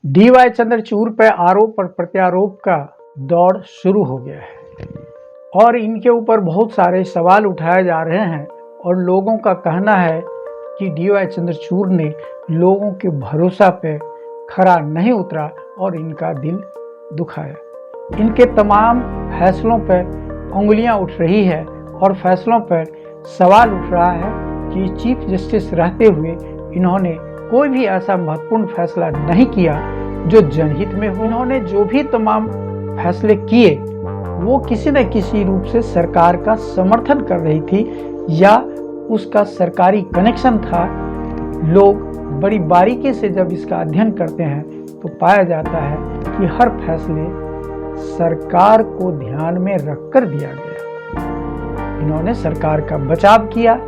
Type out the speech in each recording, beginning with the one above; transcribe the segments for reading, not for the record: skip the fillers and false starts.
D Y Chandrachud पर आरोप और प्रत्यारोप का दौर शुरू हो गया है और इनके ऊपर बहुत सारे सवाल उठाए जा रहे हैं और लोगों का कहना है कि डीवाई चंद्रचूड़ ने लोगों के भरोसा पे खरा नहीं उतरा और इनका दिल दुखाया। इनके तमाम फैसलों पर उंगलियां उठ रही है और फैसलों पर सवाल उठ रहा है कि चीफ जस्टिस रहते हुए इन्होंने कोई भी ऐसा महत्वपूर्ण फैसला नहीं किया जो जनहित में हो। इन्होंने जो भी तमाम फैसले किए वो किसी न किसी रूप से सरकार का समर्थन कर रही थी या उसका सरकारी कनेक्शन था। लोग बड़ी बारीकी से जब इसका अध्ययन करते हैं तो पाया जाता है कि हर फैसले सरकार को ध्यान में रखकर दिया गया। इन्होंने सरकार का बचाव किया।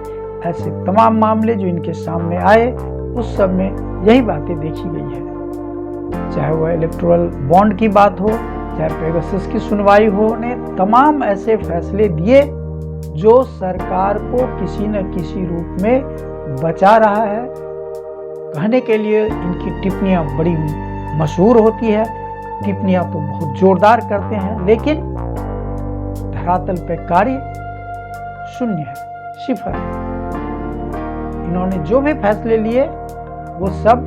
ऐसे तमाम मामले जो इनके सामने आए उस सब में यही बातें देखी गई है, चाहे वह इलेक्टोरल बॉन्ड की बात हो, चाहे पेगासस की सुनवाई हो। ने तमाम ऐसे फैसले दिए जो सरकार को किसी न किसी रूप में बचा रहा है। कहने के लिए इनकी टिप्पणियां बड़ी मशहूर होती है, टिप्पणियां तो बहुत जोरदार करते हैं, लेकिन धरातल पे कार्य शून्य है, सिफर है। इन्होंने जो भी फैसले लिए वो सब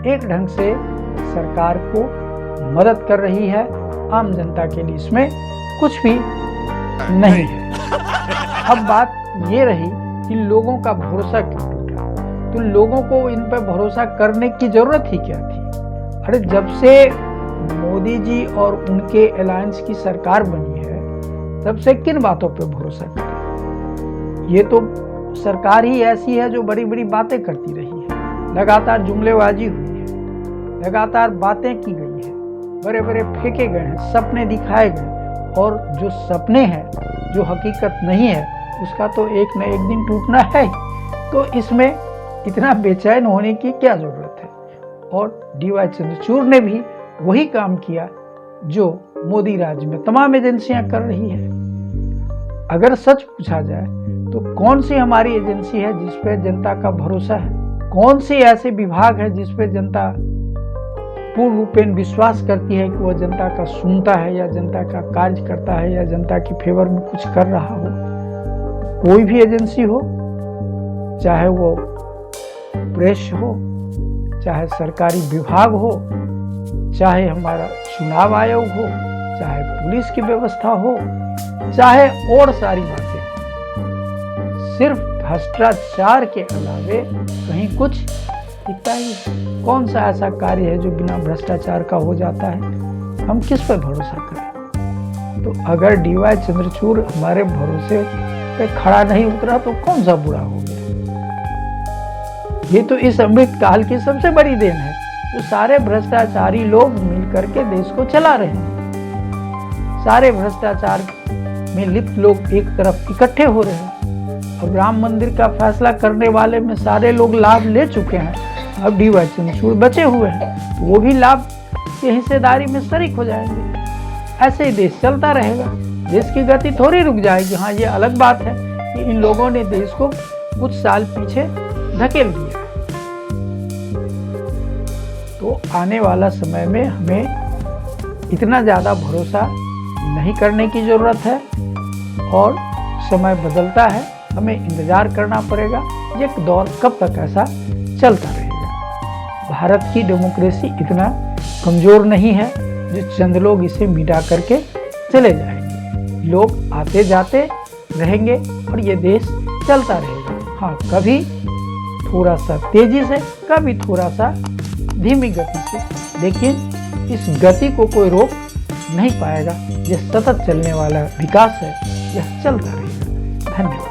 एक ढंग से सरकार को मदद कर रही है। आम जनता के लिए इसमें कुछ भी नहीं है। अब बात ये रही कि लोगों का भरोसा क्यों टूटा, तो लोगों को इन पर भरोसा करने की जरूरत ही क्या थी। अरे जब से मोदी जी और उनके अलायंस की सरकार बनी है तब से किन बातों पर भरोसा करें। ये तो सरकार ही ऐसी है जो बड़ी बड़ी बातें करती रही है, लगातार जुमलेबाजी हुई है, लगातार बातें की गई है, बड़े बड़े फेंके गए हैं, सपने दिखाए गए, और जो सपने हैं जो हकीकत नहीं है उसका तो एक न एक दिन टूटना है। तो इसमें इतना बेचैन होने की क्या जरूरत है। और डीवाई चंद्रचूड़ ने भी वही काम किया जो मोदी राज में तमाम एजेंसियां कर रही है। अगर सच पूछा जाए तो कौन सी हमारी एजेंसी है जिस पे जनता का भरोसा है, कौन सी ऐसे विभाग है जिस पे जनता पूर्ण रूपेण विश्वास करती है कि वह जनता का सुनता है या जनता का कार्य करता है या जनता के फेवर में कुछ कर रहा हो। कोई भी एजेंसी हो, चाहे वो प्रेस हो, चाहे सरकारी विभाग हो, चाहे हमारा चुनाव आयोग हो, चाहे पुलिस की व्यवस्था हो, चाहे और सारी बातें, सिर्फ भ्रष्टाचार के अलावे कहीं कुछ दिखता ही। कौन सा ऐसा कार्य है जो बिना भ्रष्टाचार का हो जाता है। हम किस पर भरोसा करें। तो अगर डीवाई चंद्रचूड़ हमारे भरोसे पे खड़ा नहीं उतरा तो कौन सा बुरा हो गया। ये तो इस अमृत काल की सबसे बड़ी देन है जो सारे भ्रष्टाचारी लोग मिलकर के देश को चला रहे हैं। सारे भ्रष्टाचार में लिप्त लोग एक तरफ इकट्ठे हो रहे हैं। अब राम मंदिर का फैसला करने वाले में सारे लोग लाभ ले चुके हैं, अब डीवाई चंद्रचूड़ बचे हुए हैं, वो भी लाभ की हिस्सेदारी में शरीक हो जाएंगे। ऐसे ही देश चलता रहेगा, देश की गति थोड़ी रुक जाएगी। हाँ, ये अलग बात है कि इन लोगों ने देश को कुछ साल पीछे धकेल दिया। तो आने वाला समय में हमें इतना ज़्यादा भरोसा नहीं करने की ज़रूरत है और समय बदलता है, हमें इंतज़ार करना पड़ेगा ये दौर कब तक ऐसा चलता रहेगा। भारत की डेमोक्रेसी इतना कमज़ोर नहीं है जो चंद लोग इसे मिटा करके चले जाएंगे। लोग आते जाते रहेंगे और ये देश चलता रहेगा। हाँ, कभी थोड़ा सा तेज़ी से, कभी थोड़ा सा धीमी गति से, लेकिन इस गति को कोई रोक नहीं पाएगा। यह सतत चलने वाला विकास है, यह चलता रहेगा। धन्यवाद।